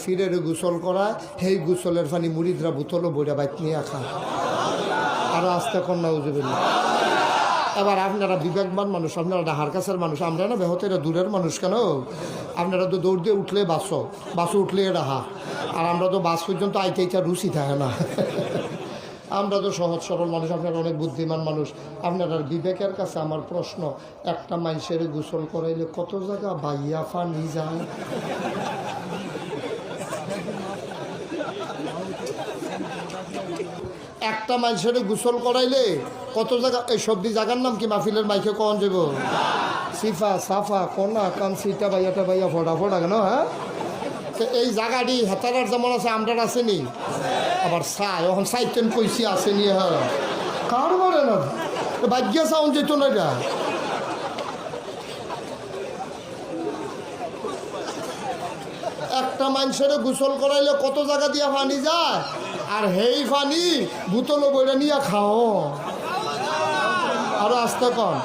ফিরের গোসল করায় সেই গোসলের পানি মুড়িদরা বোতলও বইরা বাইক নিয়ে খায়। আরো আস্তে কন্যা উজুবিল। এবার আপনারা বিবেকবান মানুষ, আপনারা ডাহার কাছের মানুষ, আমরা না বেহতেরা দূরের মানুষ কেন? আপনারা তো দৌড় দিয়ে উঠলে বাসও উঠলে ডাহা, আর আমরা তো বাস পর্যন্ত আইতে রুচি থাকে না। আমরা তো সহজ সরল মানুষ, আপনারা অনেক বুদ্ধিমান মানুষ। আপনারা বিবেকের কাছে আমার প্রশ্ন, একটা মানুষের গোসল করাইলে কত জায়গা বাইয়া ফানি যায়? একটা মানুষের গোসল করাইলে কত জায়গা? এই সবজি জায়গার নাম কি মাহফিলের মাইকে কন যাব? সিফা সাফা কনা কান সিটা বাইয়াটা বাইয়া ফোটা ফোটা কেন? হ্যাঁ, এই জায়গাটি হেতারার যেমন আছে আমরার আসেনি, আবার চাই এখন চাইতেন কইসি আসেনি। হ্যাঁ, কার বলে না ভাগ্য চাউন যেত না। এটা একটা মানুষের গোসল করাইলে কত জায়গা দিয়া পানি যায়, আর হেই পানি বোতল বইটা নিয়ে খাও। আরো আস্তে কম।